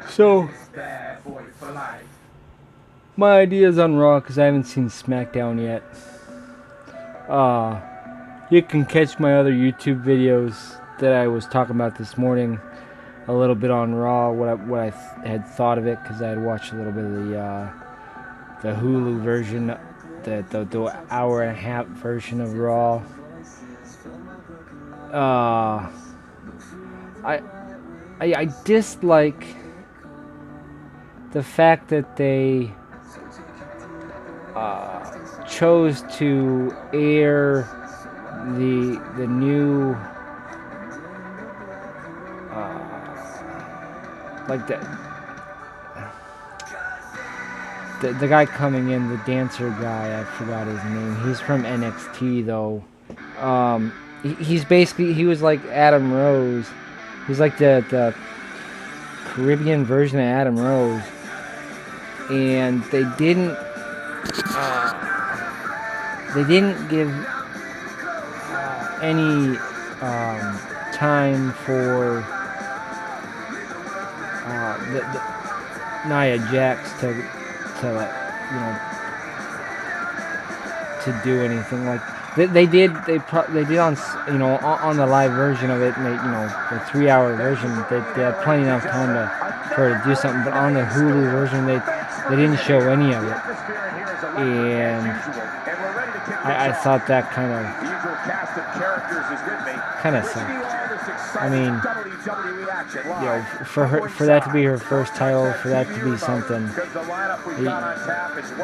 So, my ideas on Raw, because I haven't seen SmackDown yet. Uh, you can catch my other YouTube videos that I was talking about this morning. A little bit on Raw, what I had thought of it, because I had watched a little bit of the Hulu version, the hour and a half version of Raw. I dislike the fact that they chose to air the new like the guy coming in, the dancer guy, I forgot his name. He's from NXT though. He's basically, he was like Adam Rose. He's like the Caribbean version of Adam Rose, and they didn't give any time for the Nia Jax to do anything. Like they did on on the live version of it, and the 3-hour version, they had plenty enough time for her to do something. But on the Hulu version, they didn't show any of it, and I thought that kind of sucked. I mean, for that to be her first title, for that to be something,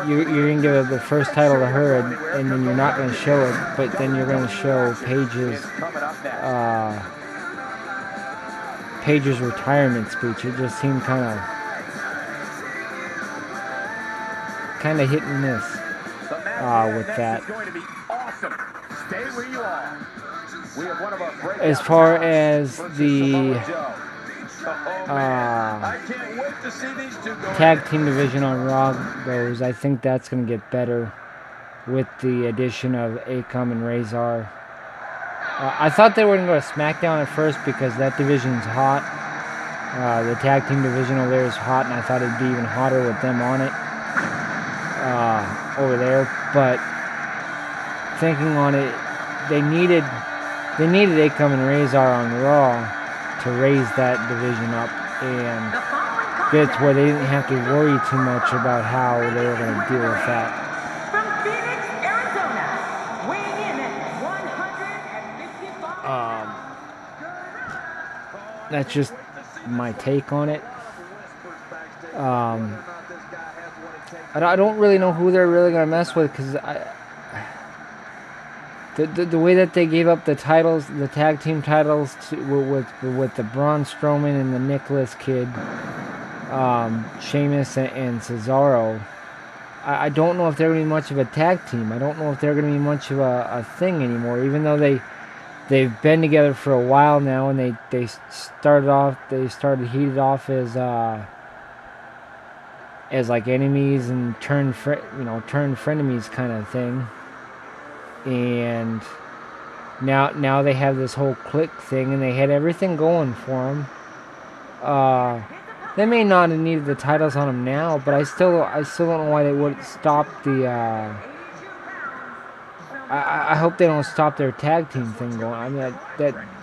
you're going to give the first title to her, and then you're not going to show it, but then you're going to show Paige's retirement speech. It just seemed kind of hit and miss with that. As far as the tag team division on Raw goes, I think that's going to get better with the addition of Akam and Razor. I thought they were going to go to SmackDown at first because that division's hot. The tag team division over there is hot, and I thought it'd be even hotter with them on it over there. But thinking on it, they needed Akam and Razor on Raw to raise that division up, and that's where they didn't have to worry too much about how they were going to deal with that. That's just my take on it. I don't really know who they're really going to mess with, because the way that they gave up the titles, the tag team titles, with the Braun Strowman and the Nicholas Kid, Sheamus and Cesaro, I don't know if they're going to be much of a tag team. I don't know if they're going to be much of a thing anymore, even though they've been together for a while now, and they started heated off as like enemies and turned frenemies kind of thing. And now they have this whole clique thing, and they had everything going for them. They may not have needed the titles on them now, but I still don't know why they wouldn't stop the. I hope they don't stop their tag team thing going. I mean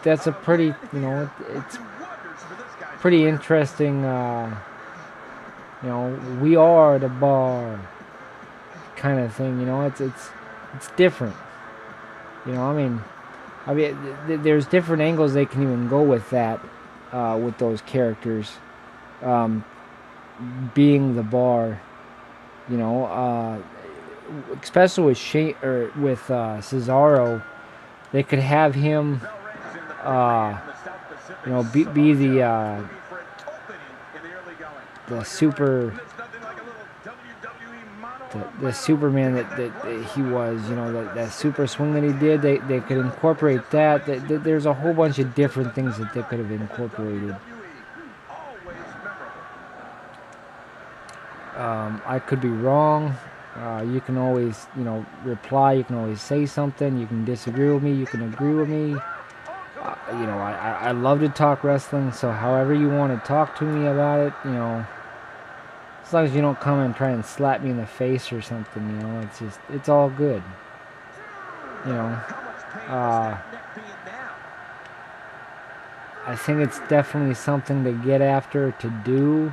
that's a pretty it's pretty interesting. We are the bar kind of thing. It's different. I mean, there's different angles they can even go with that, with those characters, being the bar. Especially with Cesaro, they could have him, be the Superman that he was, that super swing that he did. They could incorporate that. There's a whole bunch of different things that they could have incorporated. I could be wrong. You can always, reply. You can always say something. You can disagree with me. You can agree with me. I love to talk wrestling, so however you want to talk to me about it, as long as you don't come and try and slap me in the face or something, it's all good. Uh, I think it's definitely something to get after, to do,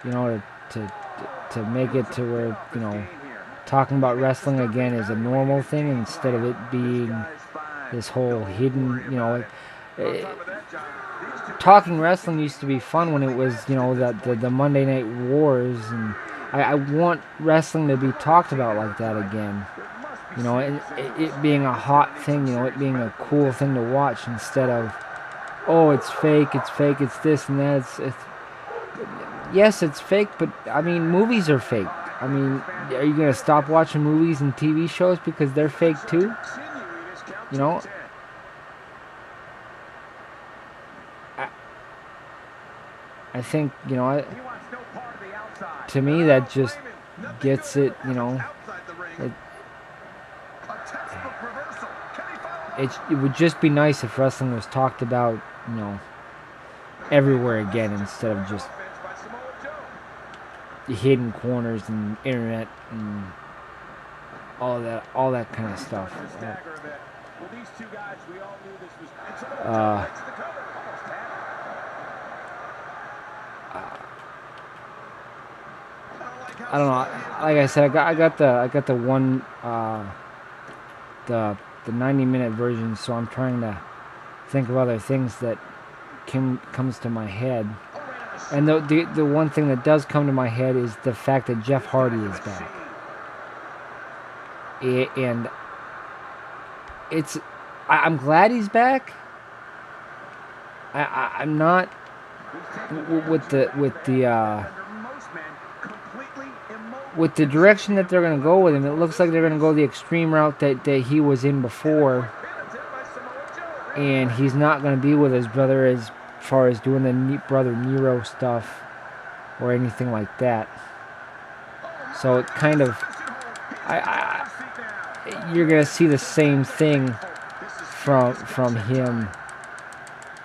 to make it to where, talking about wrestling again is a normal thing instead of it being this whole hidden, talking wrestling used to be fun when it was, the Monday Night Wars, and I want wrestling to be talked about like that again. And it being a hot thing, it being a cool thing to watch instead of, oh, it's fake, it's this and that. Yes, it's fake, but I mean, movies are fake. I mean, are you gonna stop watching movies and TV shows because they're fake too? I think, to me that just gets it, it would just be nice if wrestling was talked about, everywhere again instead of just the hidden corners and internet and all that kind of stuff. I don't know. Like I said, I got the one the 90-minute version, so I'm trying to think of other things that comes to my head. And the one thing that does come to my head is the fact that Jeff Hardy is back. And I'm glad he's back. I'm not with the direction that they're going to go with him. It looks like they're going to go the extreme route that he was in before, and he's not going to be with his brother as far as doing the brother Nero stuff or anything like that. So it kind of, you're going to see the same thing from him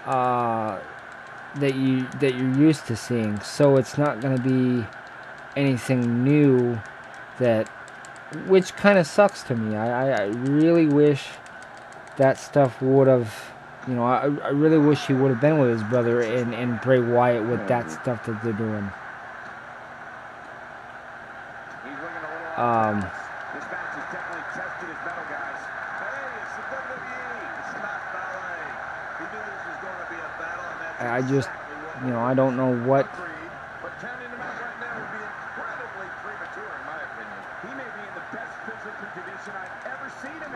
that you're used to seeing. So it's not going to be anything new, which kind of sucks to me. I really wish that stuff would have, I really wish he would have been with his brother and Bray Wyatt with that stuff that they're doing. I just, I don't know what.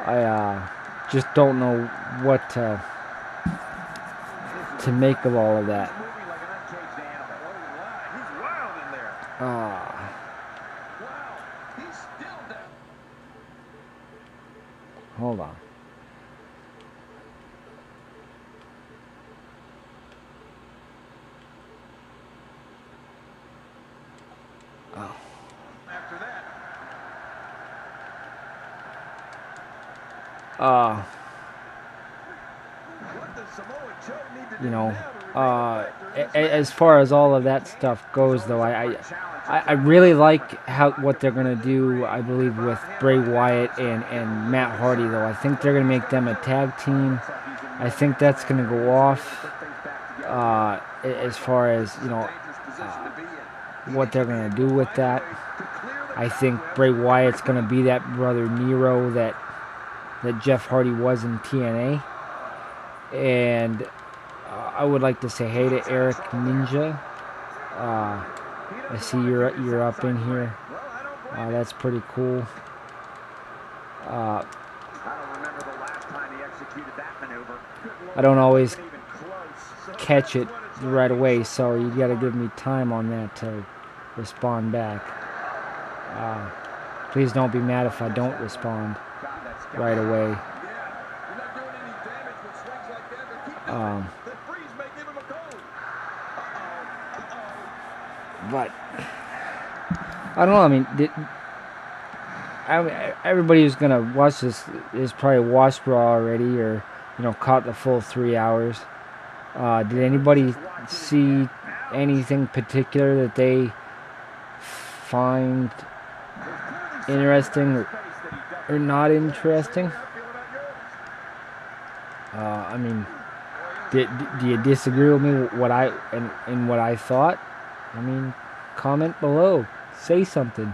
I just don't know what to make of all of that. Hold on. Oh. As far as all of that stuff goes, though, I really like what they're gonna do. I believe with Bray Wyatt and Matt Hardy, though. I think they're gonna make them a tag team. I think that's gonna go off. As far as what they're gonna do with that, I think Bray Wyatt's gonna be that brother Nero that Jeff Hardy was in TNA. And I would like to say hey to Eric Ninja. I see you're up in here. That's pretty cool. I don't always catch it right away, so you got to give me time on that to respond back. Please don't be mad if I don't respond right away. But I don't know. I mean, everybody who's gonna watch this is probably watched Raw already, or caught the full 3 hours. Did anybody see anything particular that they find interesting or not interesting? I mean, do you disagree with me what I thought? I mean, comment below. Say something.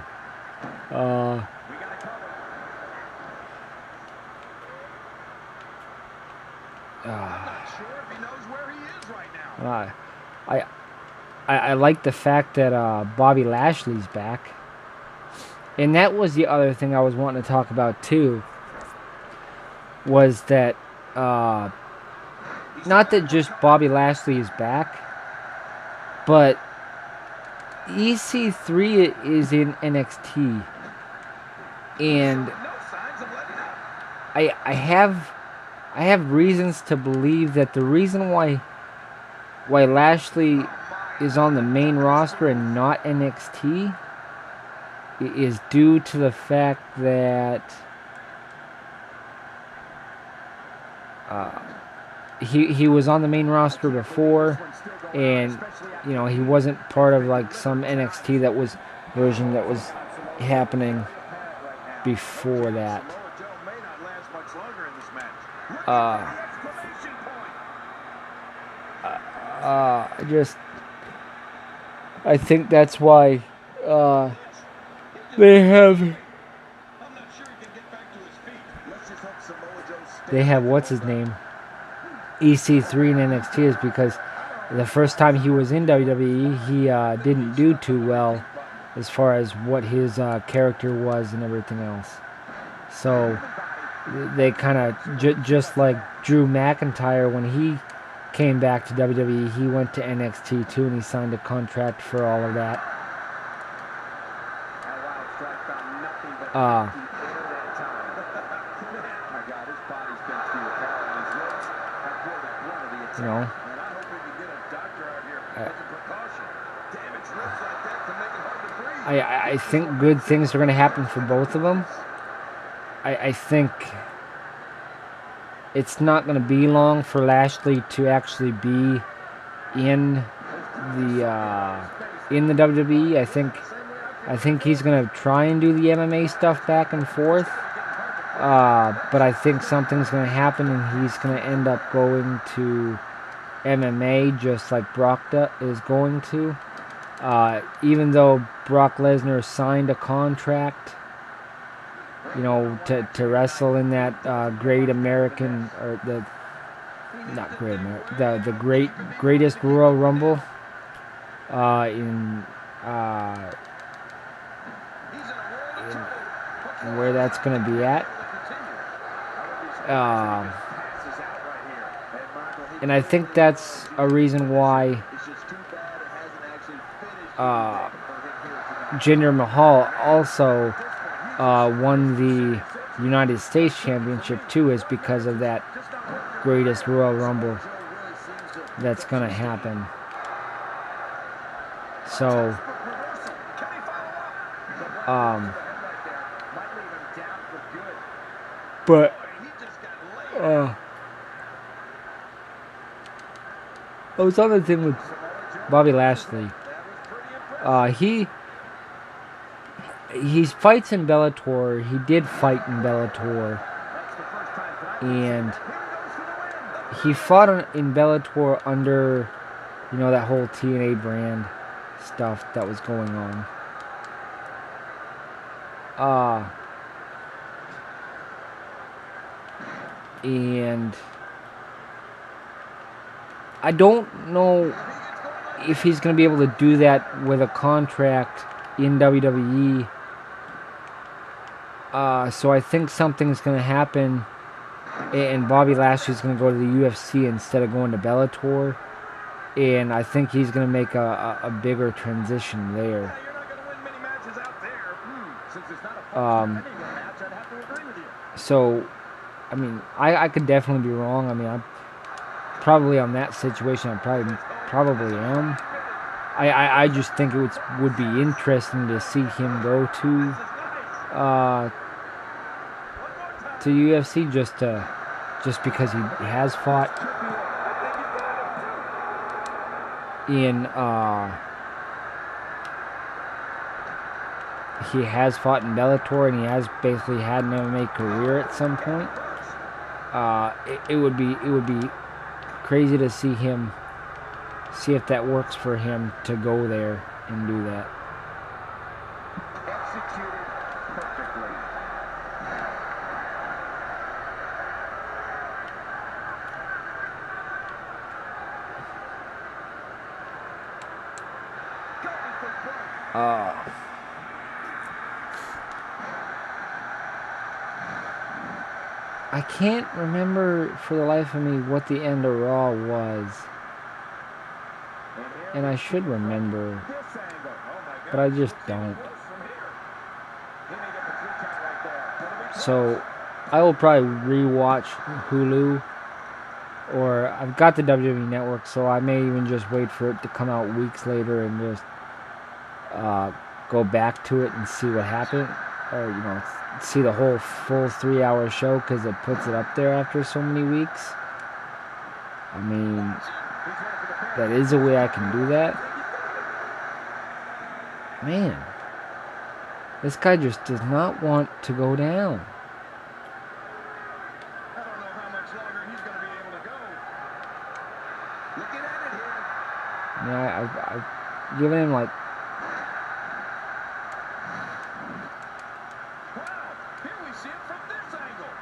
I like the fact that Bobby Lashley's back. And that was the other thing I was wanting to talk about too. Was that not that just Bobby Lashley is back, but EC3 is in NXT. And I have reasons to believe that the reason why Lashley is on the main roster and not NXT is due to the fact that he was on the main roster before, and he wasn't part of like some NXT version that was happening before that. I think that's why they have what's his name, EC3 in NXT, is because the first time he was in WWE, he didn't do too well as far as what his character was and everything else. So they kind of just like Drew McIntyre, when he came back to WWE, he went to NXT too, and he signed a contract for all of that. I think good things are going to happen for both of them. I think it's not going to be long for Lashley to actually be in the WWE. I think he's going to try and do the MMA stuff back and forth. But I think something's going to happen and he's going to end up going to MMA just like Brock is going to. Even though Brock Lesnar signed a contract, to wrestle in that Great American, or the greatest Royal Rumble in where that's going to be at. And I think that's a reason why Jinder Mahal also won the United States Championship too, is because of that greatest Royal Rumble that's going to happen. So, but I was on the thing with Bobby Lashley. He fights in Bellator. He did fight in Bellator, and he fought in Bellator under, that whole TNA brand stuff that was going on. And I don't know if he's going to be able to do that with a contract in WWE. So I think something's going to happen, and Bobby Lashley's going to go to the UFC instead of going to Bellator. And I think he's going to make a bigger transition there. So, I mean, I could definitely be wrong. I mean, I'm probably on that situation. I probably am. I just think it would be interesting to see him go to UFC just to just because he has fought in Bellator, and he has basically had an MMA career at some point. It would be crazy to see if that works for him to go there and do that. Executed perfectly. I can't remember for the life of me what the end of Raw was. And I should remember, but I just don't. So I will probably rewatch Hulu, or I've got the WWE Network, so I may even just wait for it to come out weeks later and just go back to it and see what happened, or see the whole full 3-hour show, because it puts it up there after so many weeks. I mean, that is a way I can do that. Man, this guy just does not want to go down. I don't know how much longer he's going to be able to go. Looking at it here. Yeah, I've given him like. Wow, here we see it from this angle.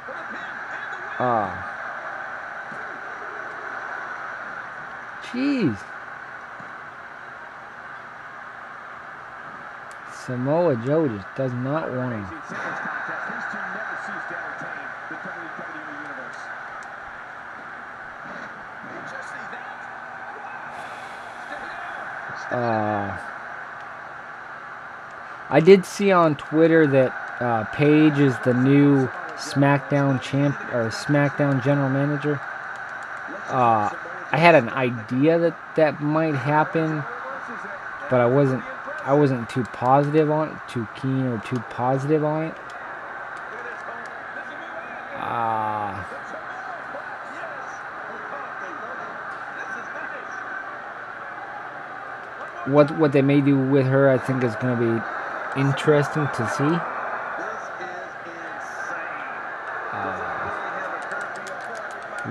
For the pin and the win. Jeez. Samoa Joe just does not want him. These two never cease to entertain the WWE universe. Did you see that? I did see on Twitter that Paige is the new SmackDown SmackDown general manager. I had an idea that might happen, but I wasn't too positive on it, too keen or too positive on it. What they may do with her, I think, is going to be interesting to see.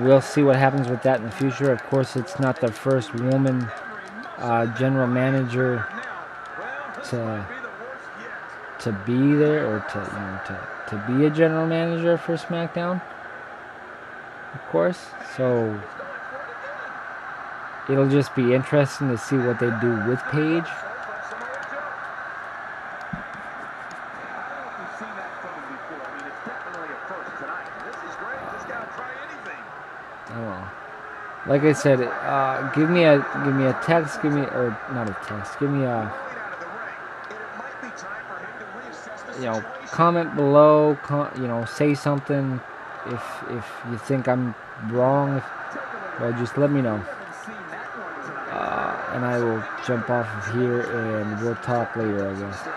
We'll see what happens with that in the future. Of course, it's not the first woman general manager to be there, or to be a general manager for SmackDown, of course. So it'll just be interesting to see what they do with Paige. Like I said, give me a text, or not a text, give me a comment below, say something if you think I'm wrong, well, just let me know, and I will jump off of here and we'll talk later, I guess.